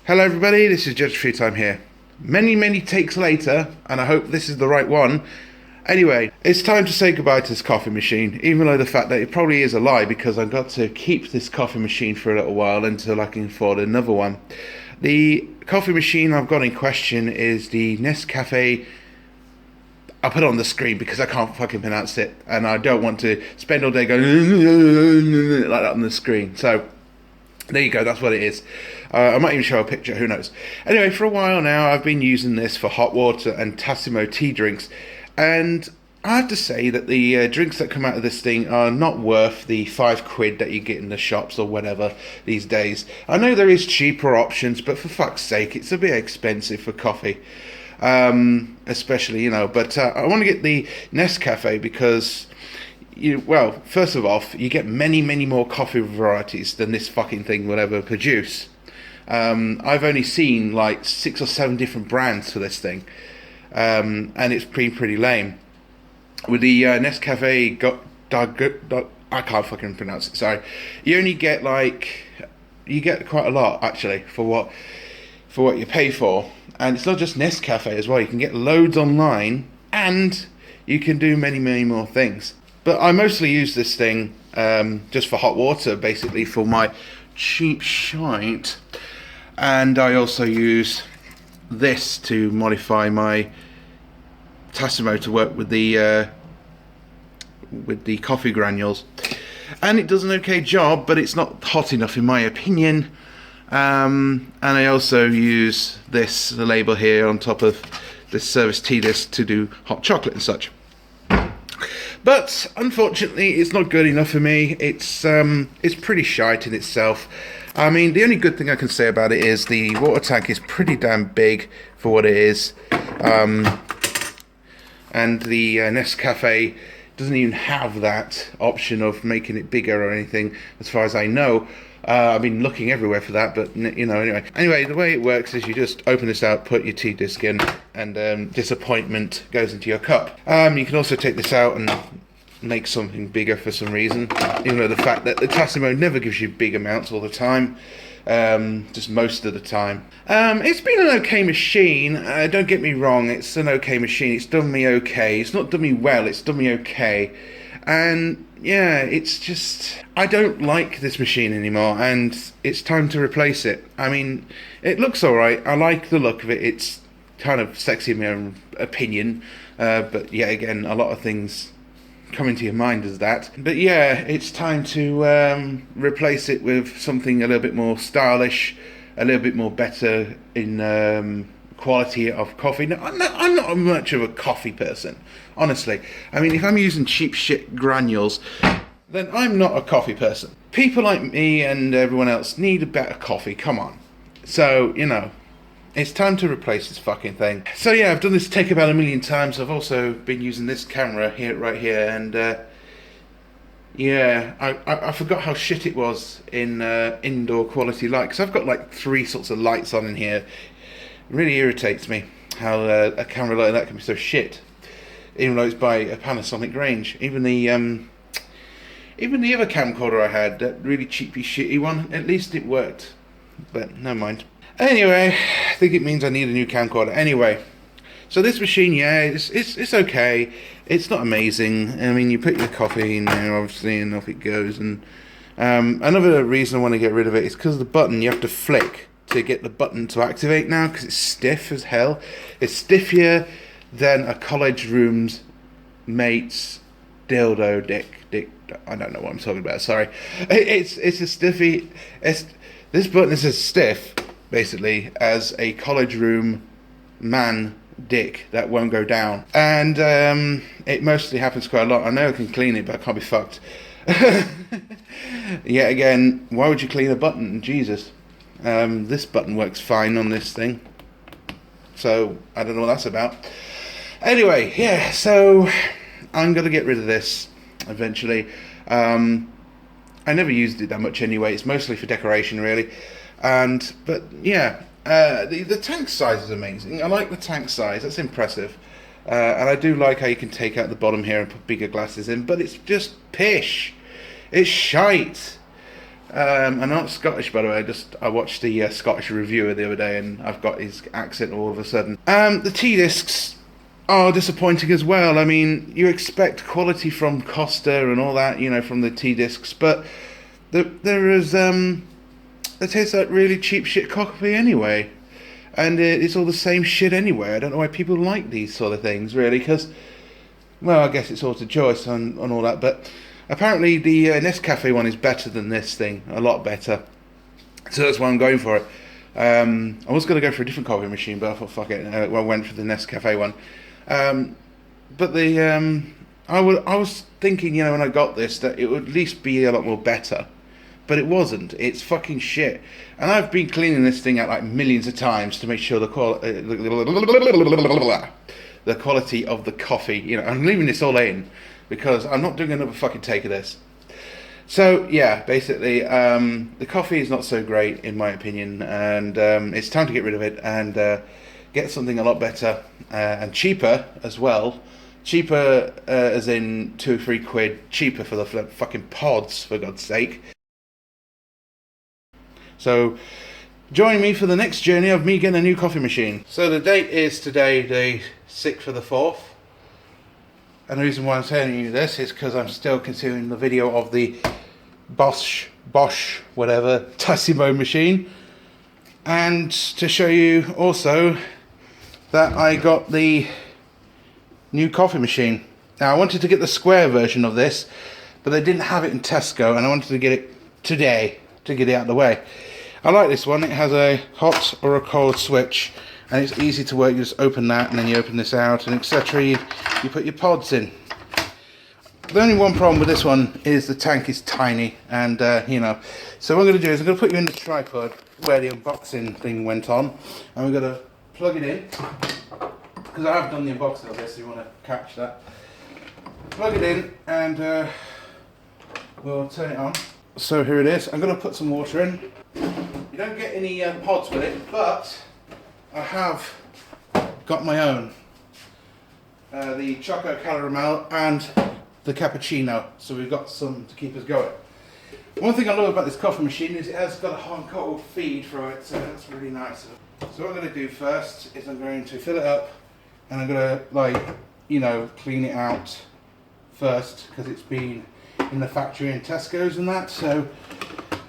Hello everybody, this is Judge Free Time here. Many takes later, and I hope this is the right one. Anyway, it's time to say goodbye to this coffee machine, even though the fact that it probably is a lie because I've got to keep this coffee machine for a little while until I can afford another one. The coffee machine I've got in question is the Nescafe. I'll put it on the screen because I can't fucking pronounce it, and I don't want to spend all day going like that on the screen. So there you go, that's what it is. I might even show a picture, who knows. Anyway, for a while now, I've been using this for hot water and Tassimo tea drinks. And I have to say that the drinks that come out of this thing are not worth the £5 that you get in the shops or whatever these days. I know there is cheaper options, but for fuck's sake, it's a bit expensive for coffee. Especially, but I want to get the Nescafe because... first of all, you get many more coffee varieties than this fucking thing will ever produce. I've only seen like 6 or 7 different brands for this thing, and it's pretty lame. With the Nescafe, I can't fucking pronounce it. Sorry, you only get quite a lot actually for what you pay for, and it's not just Nescafe as well. You can get loads online, and you can do many more things. But I mostly use this thing just for hot water, basically, for my cheap shite. And I also use this to modify my Tassimo to work with the coffee granules. And it does an okay job, but it's not hot enough in my opinion. And I also use the label here on top of this service tea disc to do hot chocolate and such. But unfortunately, it's not good enough for me. It's pretty shite in itself. I mean, the only good thing I can say about it is the water tank is pretty damn big for what it is, and the Nescafe doesn't even have that option of making it bigger or anything, as far as I know. I've been looking everywhere for that, but Anyway, the way it works is you just open this out, put your tea disc in, and disappointment goes into your cup. You can also take this out and make something bigger for some reason, even though the fact that the Tassimo never gives you big amounts all the time, just most of the time. It's been an okay machine, don't get me wrong, it's an okay machine, it's done me okay, it's not done me well, it's done me okay, and yeah, it's just, I don't like this machine anymore, and it's time to replace it. I mean, it looks alright, I like the look of it, it's kind of sexy in my own opinion, but yeah, again, a lot of things come into your mind as that. But yeah, it's time to replace it with something a little bit more stylish, a little bit more better in quality of coffee. No, I'm not much of a coffee person, honestly. I mean, if I'm using cheap shit granules, then I'm not a coffee person. People like me and everyone else need a better coffee, come on. So, it's time to replace this fucking thing. So yeah, I've done this take about 1,000,000 times. I've also been using this camera right here, and yeah, I forgot how shit it was in indoor quality light, because I've got like 3 sorts of lights on in here. It really irritates me how a camera like that can be so shit, even though it's by a Panasonic range. Even the other camcorder I had, that really cheapy shitty one, at least it worked, but never mind. Anyway, I think it means I need a new camcorder. Anyway, so this machine, yeah, it's okay. It's not amazing. I mean, you put your coffee in there, obviously, and off it goes. And another reason I want to get rid of it is because of the button. You have to flick to get the button to activate now, because it's stiff as hell. It's stiffier than a college room's mate's dildo dick. I don't know what I'm talking about. Sorry. It's a stiffy. This button is as stiff, basically, as a college room man dick that won't go down. And it mostly happens quite a lot. I know I can clean it, but I can't be fucked. Yet again, why would you clean a button? Jesus. This button works fine on this thing, so I don't know what that's about. Anyway, yeah, so I'm gonna get rid of this eventually. I never used it that much anyway. It's mostly for decoration, really. But yeah, the tank size is amazing. I like the tank size, that's impressive. And I do like how you can take out the bottom here and put bigger glasses in, but it's just pish. It's shite. I'm not Scottish, by the way. I watched the Scottish reviewer the other day, and I've got his accent all of a sudden. The tea discs are disappointing as well. I mean, you expect quality from Costa and all that, you know, from the tea discs, but there is it tastes like really cheap shit coffee anyway, and it's all the same shit anyway. I don't know why people like these sort of things, really, because, well, I guess it's all to choice and all that, but apparently the Nescafe one is better than this thing, a lot better. So that's why I'm going for it. I was going to go for a different coffee machine, but I thought, fuck it, I went for the Nescafe one. But I was thinking, you know, when I got this, that it would at least be a lot more better. But it wasn't. It's fucking shit. And I've been cleaning this thing out like millions of times to make sure the quality of the coffee, you know, I'm leaving this all in because I'm not doing another fucking take of this. So, yeah, basically, the coffee is not so great, in my opinion, and it's time to get rid of it and get something a lot better and cheaper as well. Cheaper as in 2 or 3 quid, cheaper for the fucking pods, for God's sake. So, join me for the next journey of me getting a new coffee machine. So the date is today, the 6th of the 4th. And the reason why I'm telling you this is because I'm still continuing the video of the Bosch, whatever, Tassimo machine. And to show you also that I got the new coffee machine. Now I wanted to get the square version of this, but they didn't have it in Tesco, and I wanted to get it today to get it out of the way. I like this one. It has a hot or a cold switch, and it's easy to work. You just open that, and then you open this out, and etc. You put your pods in. The only one problem with this one is the tank is tiny, and you know. So what I'm going to do is I'm going to put you in the tripod where the unboxing thing went on, and we're going to plug it in, because I have done the unboxing of this, so you want to catch that. Plug it in, and we'll turn it on. So here it is. I'm going to put some water in. You don't get any pods with it, but I have got my own. The Choco Caramel and the Cappuccino. So we've got some to keep us going. One thing I love about this coffee machine is it has got a hot and cold feed through it, so that's really nice. So what I'm going to do first is I'm going to fill it up, and I'm going to, like, you know, clean it out first, because it's been in the factory in Tesco's and that. So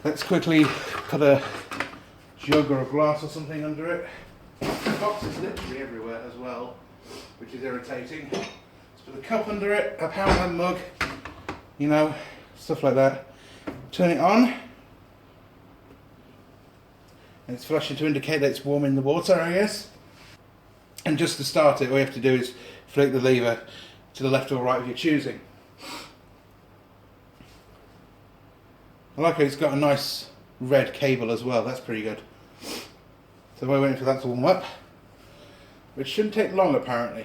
let's quickly put a jug or a glass or something under it. The box is literally everywhere as well, which is irritating. Let's put a cup under it, a Poundland mug, you know, stuff like that. Turn it on, and it's flashing to indicate that it's warm in the water, I guess. And just to start it, all you have to do is flick the lever to the left or right of your choosing. I like how it's got a nice red cable as well, that's pretty good. So we're waiting for that to warm up, which shouldn't take long apparently.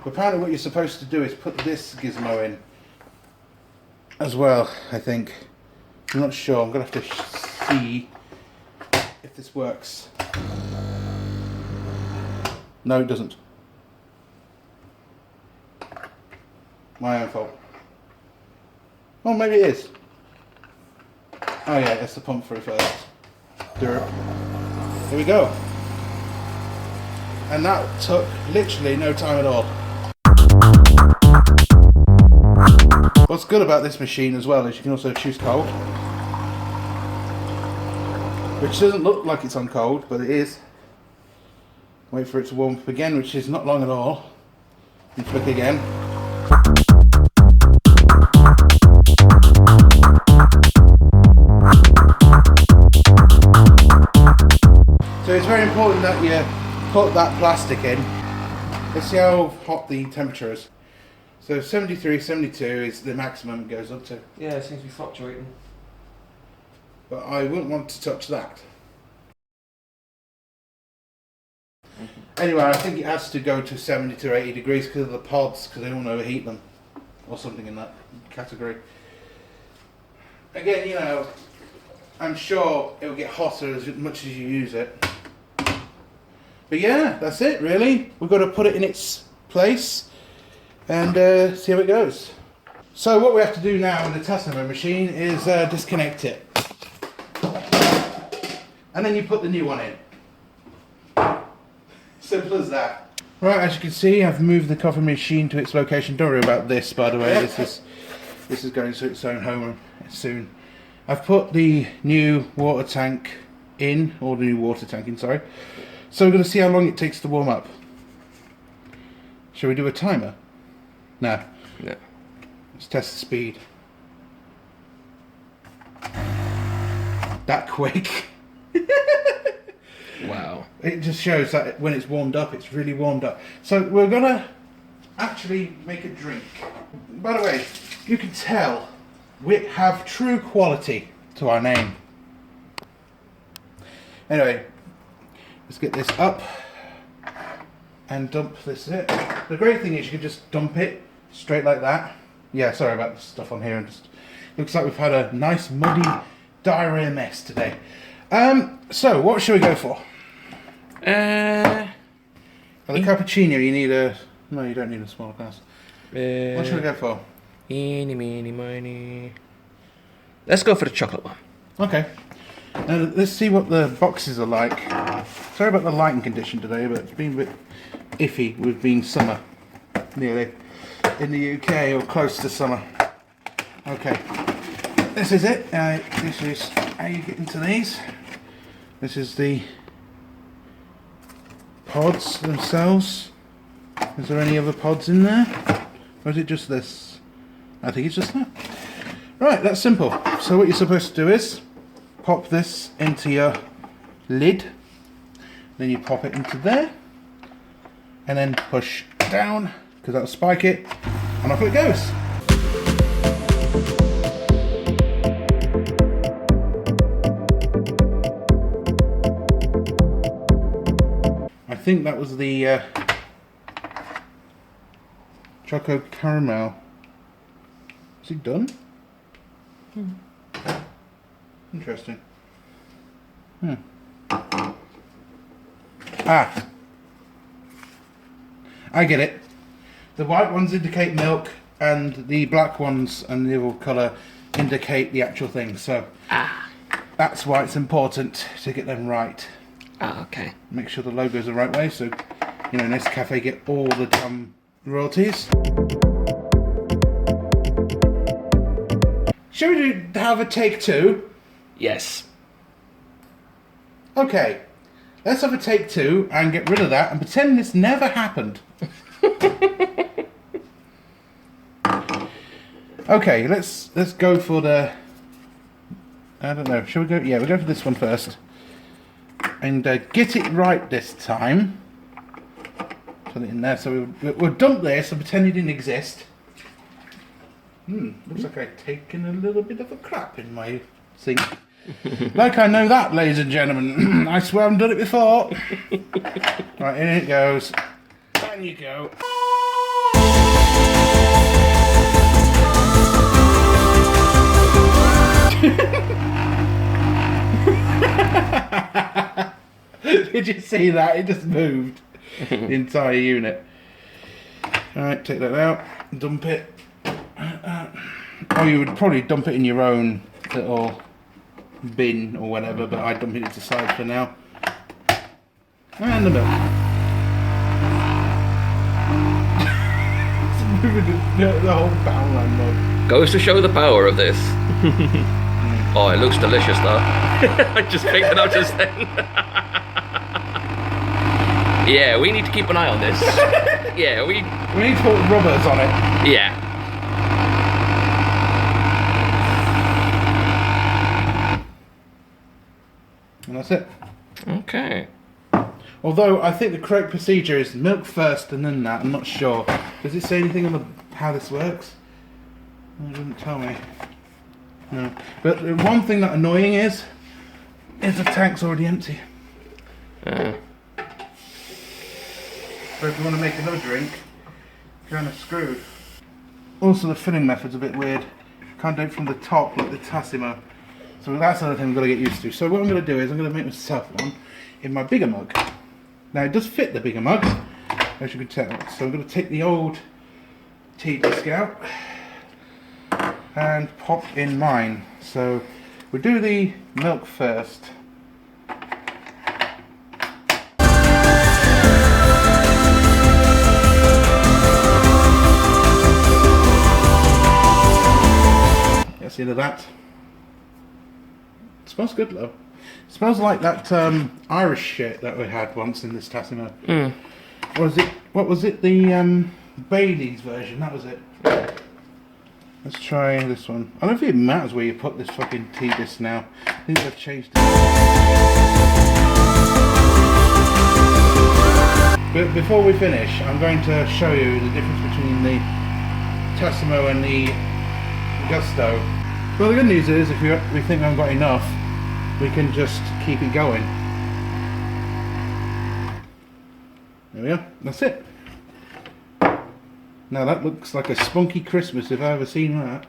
But apparently what you're supposed to do is put this gizmo in as well, I think. I'm not sure, I'm going to have to see if this works. No, it doesn't. My own fault. Oh, maybe it is. Oh yeah, that's the pump through first. Here we go. And that took literally no time at all. What's good about this machine as well is you can also choose cold. Which doesn't look like it's on cold, but it is. Wait for it to warm up again, which is not long at all. And flick again. So it's very important that you put that plastic in. Let's see how hot the temperature is. So 73, 72 is the maximum it goes up to. Yeah, it seems to be fluctuating. But I wouldn't want to touch that. Anyway, I think it has to go to 70 to 80 degrees because of the pods, because they don't overheat them. Or something in that category. Again, you know, I'm sure it will get hotter as much as you use it. But yeah, that's it really. We've got to put it in its place and see how it goes. So what we have to do now with the Tassimo machine is disconnect it. And then you put the new one in. Simple as that. Right, as you can see, I've moved the coffee machine to its location. Don't worry about this, by the way. This is going to its own home soon. I've put the new water tank in, or the new water tank in, sorry. So we're going to see how long it takes to warm up. Shall we do a timer? No. No. Let's test the speed. That quick. Wow. It just shows that when it's warmed up, it's really warmed up. So we're going to actually make a drink. By the way, you can tell we have true quality to our name. Anyway, let's get this up and dump this in. The great thing is you can just dump it straight like that. Yeah, sorry about the stuff on here. And just looks like we've had a nice muddy diarrhea mess today. So what should we go for? Uh, For the cappuccino, you need a... No, you don't need a small glass. What should we go for? Eeny, meeny, miny. Let's go for the chocolate one. Okay. Now let's see what the boxes are like. Sorry about the lighting condition today, but it's been a bit iffy with being summer. Nearly. In the UK, or close to summer. Okay. This is it. This is how you get into these. This is the pods themselves. Is there any other pods in there? Or is it just this? I think it's just that. Right, that's simple. So what you're supposed to do is pop this into your lid. Then you pop it into there. And then push down, because that'll spike it. And off it goes. I think that was the Choco Caramel. Is it done? Interesting. Ah. I get it. The white ones indicate milk and the black ones and the other colour indicate the actual thing. So that's why it's important to get them right. Ah, okay. Make sure the logo's the right way, so you know Nescafe get all the damn royalties. Shall we have a take two? Yes. Okay, let's have a take two and get rid of that and pretend this never happened. Okay, let's go for the... I don't know, shall we go? Yeah, we'll go for this one first. And get it right this time. Put it in there. So we'll dump this and pretend it didn't exist. Looks like I've taken a little bit of a crap in my sink. Like I know that, ladies and gentlemen. I swear I've done it before. Right, in it goes. Down you go. Did you see that? It just moved the entire unit. Alright, take that out, dump it. Or you would probably dump it in your own little bin or whatever, but I dump it to the side for now. And the milk. It's moving the whole barrel and mug. Goes to show the power of this. Oh, it looks delicious though. I just picked it up just then. Yeah, we need to keep an eye on this. Yeah, we need to put rubbers on it. Yeah. And that's it. Okay. Although I think the correct procedure is milk first and then that. I'm not sure. Does it say anything on how this works? It doesn't tell me. No. But the one thing that's annoying is the tank's already empty. So if you want to make another drink, you're kind of screwed. Also, the filling method's a bit weird. Can't do it from the top like the Tassimo. So that's another thing I've got to get used to. So what I'm going to do is I'm going to make myself one in my bigger mug. Now it does fit the bigger mug, as you can tell. So I'm going to take the old tea disc out. and pop in mine. So we'll do the milk first. Get rid of that. It smells good though. It smells like that Irish shit that we had once in this Tassimo. What was it? The Bailey's version, that was it. Let's try this one. I don't think it matters where you put this fucking tea disc now. I think they've changed it. But before we finish, I'm going to show you the difference between the Tassimo and the Gusto. Well, the good news is, if we think we haven't got enough, we can just keep it going. There we are. That's it. Now that looks like a spunky Christmas if I've ever seen that.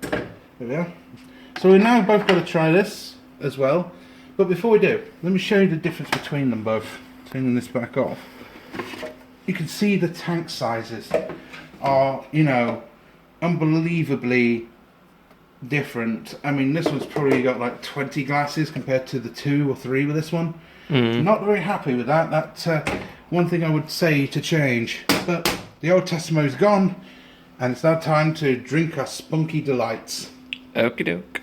There we are. So we now both got to try this as well. But before we do, let me show you the difference between them both. Turning this back off. You can see the tank sizes are, you know, unbelievably different. I mean, this one's probably got like 20 glasses compared to the 2 or 3 with this one. Not very happy with that. That's one thing I would say to change. But the old Tassimo's gone, and it's now time to drink our spunky delights. Okie doke.